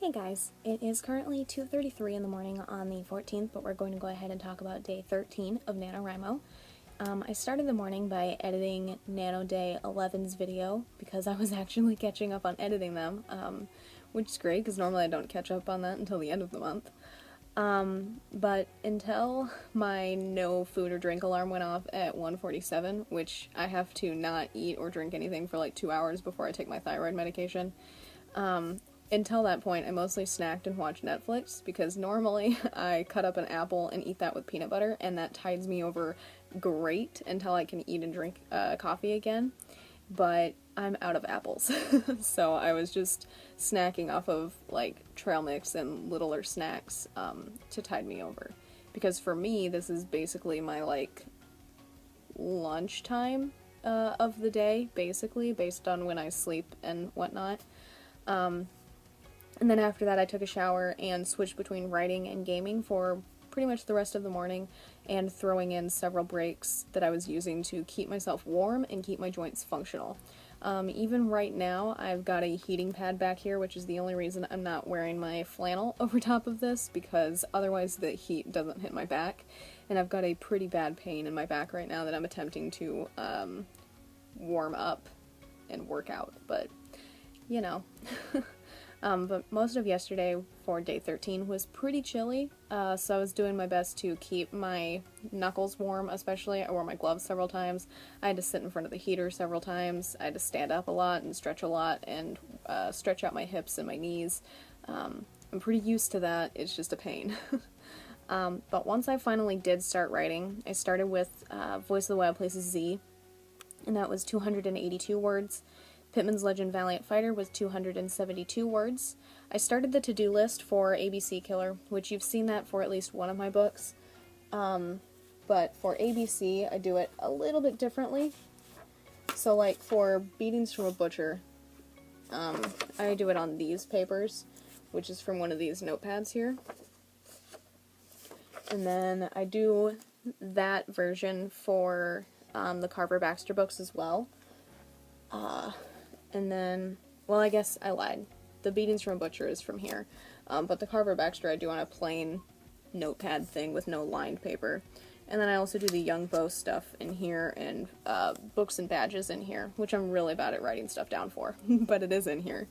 Hey guys, it is currently 2:33 in the morning on the 14th, but we're going to go ahead and talk about day 13 of NaNoWriMo. I started the morning by editing Nano Day 11's video because I was actually catching up on editing them, which is great because normally I don't catch up on that until the end of the month. But until my no food or drink alarm went off at 1:47, which I have to not eat or drink anything for like 2 hours before I take my thyroid medication, until that point, I mostly snacked and watched Netflix, because normally I cut up an apple and eat that with peanut butter, and that tides me over great until I can eat and drink coffee again. But I'm out of apples, so I was just snacking off of, like, trail mix and littler snacks to tide me over. Because for me, this is basically my, like, lunchtime of the day, basically, based on when I sleep and whatnot. And then after that I took a shower and switched between writing and gaming for pretty much the rest of the morning, and throwing in several breaks that I was using to keep myself warm and keep my joints functional. Even right now I've got a heating pad back here, which is the only reason I'm not wearing my flannel over top of this, because otherwise the heat doesn't hit my back, and I've got a pretty bad pain in my back right now that I'm attempting to warm up and work out, but you know. But most of yesterday for day 13 was pretty chilly, so I was doing my best to keep my knuckles warm, especially. I wore my gloves several times. I had to sit in front of the heater several times. I had to stand up a lot and stretch a lot and stretch out my hips and my knees. I'm pretty used to that. It's just a pain. But once I finally did start writing, I started with Voice of the Wild Places Z, and that was 282 words. Pittman's Legend Valiant Fighter was 272 words. I started the to-do list for ABC Killer, which you've seen that for at least one of my books. But for ABC, I do it a little bit differently. So like for Beatings from a Butcher, I do it on these papers, which is from one of these notepads here. And then I do that version for the Carver Baxter books as well. And then, well, I guess I lied. The Beatings from a Butcher is from here. But the Carver Baxter I do on a plain notepad thing with no lined paper. And then I also do the Young Bow stuff in here, and Books and Badges in here, which I'm really bad at writing stuff down for, but it is in here.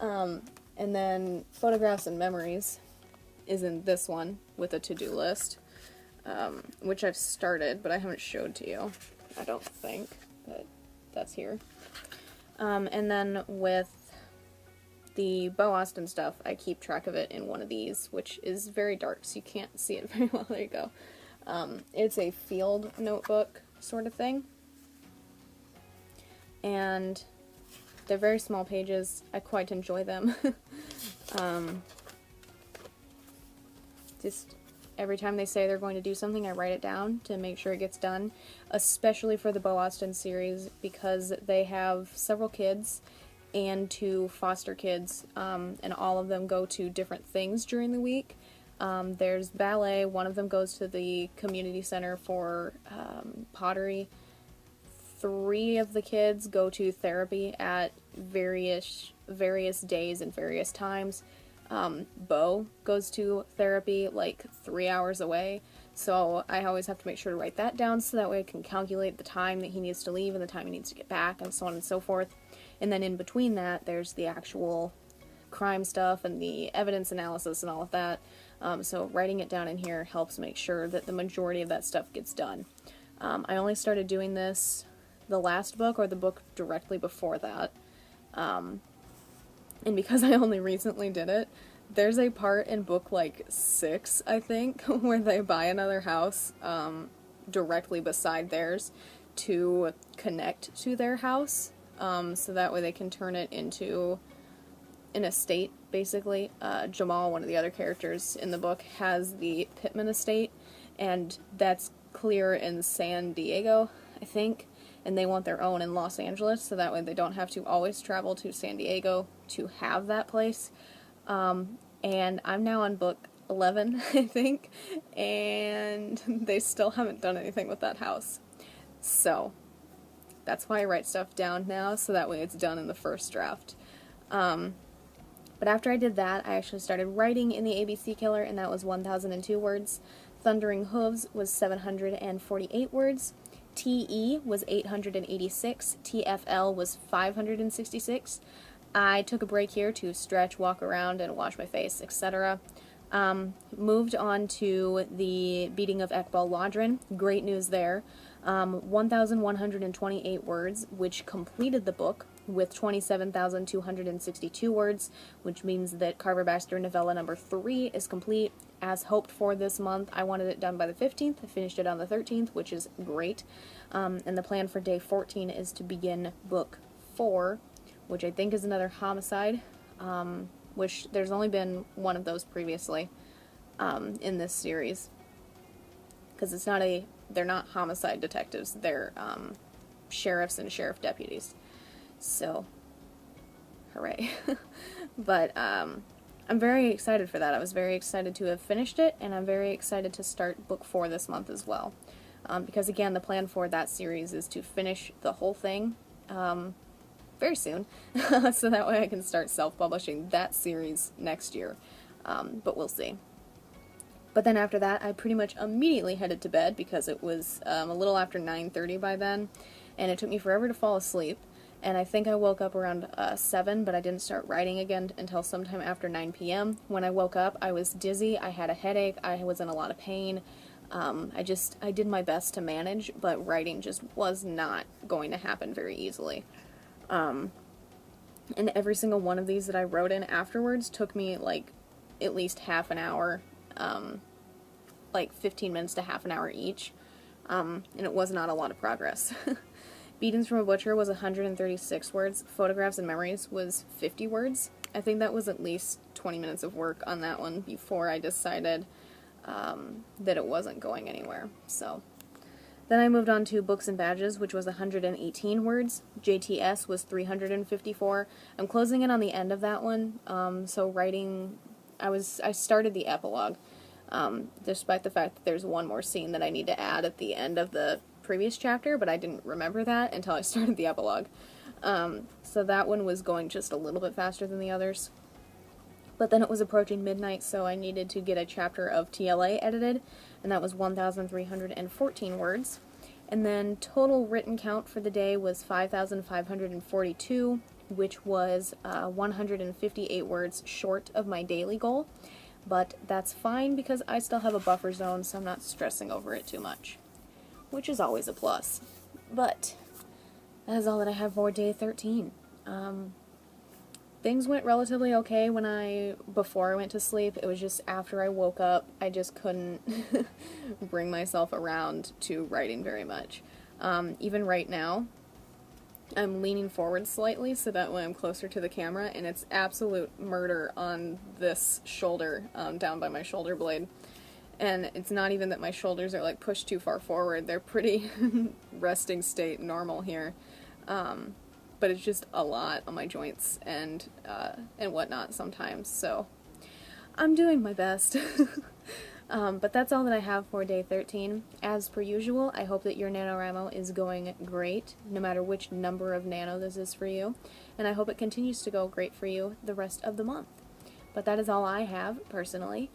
And then Photographs and Memories is in this one with a to-do list, which I've started, but I haven't showed to you, I don't think, but that's here. And then with the Bo Austin stuff, I keep track of it in one of these, which is very dark, so you can't see it very well. There you go. It's a field notebook sort of thing. And they're very small pages. I quite enjoy them. Just every time they say they're going to do something, I write it down to make sure it gets done, especially for the Bo Austin series, because they have several kids and 2 foster kids, and all of them go to different things during the week. There's ballet, one of them goes to the community center for pottery. 3 of the kids go to therapy at various days and various times. Bo goes to therapy like 3 hours away, so I always have to make sure to write that down so that way I can calculate the time that he needs to leave and the time he needs to get back, and so on and so forth. And then in between that, there's the actual crime stuff and the evidence analysis and all of that, so writing it down in here helps make sure that the majority of that stuff gets done. I only started doing this the last book, or the book directly before that, and because I only recently did it, there's a part in book like 6, I think, where they buy another house directly beside theirs to connect to their house, so that way they can turn it into an estate, basically. Jamal, one of the other characters in the book, has the Pittman estate, and that's clear in San Diego, I think. And they want their own in Los Angeles, so that way they don't have to always travel to San Diego to have that place. And I'm now on book 11, I think, and they still haven't done anything with that house. So that's why I write stuff down now, so that way it's done in the first draft. But after I did that, I actually started writing in the ABC Killer, and that was 1,002 words. Thundering Hooves was 748 words. TE was 886. TFL was 566. I took a break here to stretch, walk around, and wash my face, etc. Moved on to the Beating of Ekbal Ladrin. Great news there. 1,128 words, which completed the book with 27,262 words, which means that Carver Baxter novella number 3 is complete. As hoped for this month, I wanted it done by the 15th. I finished it on the 13th, which is great. And the plan for day 14 is to begin book 4, which I think is another homicide, which there's only been one of those previously in this series. Because it's not they're not homicide detectives, they're sheriffs and sheriff deputies. So, hooray. But I'm very excited for that. I was very excited to have finished it, and I'm very excited to start book 4 this month as well. Because again, the plan for that series is to finish the whole thing very soon, so that way I can start self-publishing that series next year. But we'll see. But then after that, I pretty much immediately headed to bed because it was a little after 9:30 by then, and it took me forever to fall asleep. And I think I woke up around 7, but I didn't start writing again until sometime after 9 p.m. When I woke up, I was dizzy, I had a headache, I was in a lot of pain. I did my best to manage, but writing just was not going to happen very easily. And every single one of these that I wrote in afterwards took me, like, at least half an hour, like 15 minutes to half an hour each, and it was not a lot of progress. Beatings from a Butcher was 136 words. Photographs and Memories was 50 words. I think that was at least 20 minutes of work on that one before I decided that it wasn't going anywhere. So then I moved on to Books and Badges, which was 118 words. JTS was 354. I'm closing in on the end of that one, so writing, I started the epilogue, despite the fact that there's one more scene that I need to add at the end of the previous chapter, but I didn't remember that until I started the epilogue. So that one was going just a little bit faster than the others. But then it was approaching midnight, so I needed to get a chapter of TLA edited, and that was 1,314 words. And then total written count for the day was 5,542, which was 158 words short of my daily goal. But that's fine because I still have a buffer zone, so I'm not stressing over it too much, which is always a plus. But that is all that I have for day 13. Things went relatively okay before I went to sleep. It was just after I woke up, I just couldn't bring myself around to writing very much. Even right now, I'm leaning forward slightly so that way I'm closer to the camera, and it's absolute murder on this shoulder, down by my shoulder blade. And it's not even that my shoulders are like pushed too far forward, they're pretty resting state normal here. But it's just a lot on my joints and whatnot sometimes, so I'm doing my best. But that's all that I have for day 13. As per usual, I hope that your NaNoWriMo is going great, no matter which number of nano this is for you, and I hope it continues to go great for you the rest of the month. But that is all I have, personally.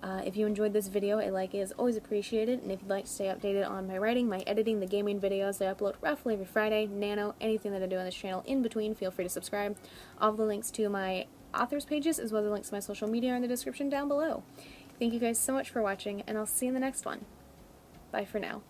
If you enjoyed this video, a like is always appreciated, and if you'd like to stay updated on my writing, my editing, the gaming videos I upload roughly every Friday, Nano, anything that I do on this channel in between, feel free to subscribe. All the links to my authors pages, as well as the links to my social media are in the description down below. Thank you guys so much for watching, and I'll see you in the next one. Bye for now.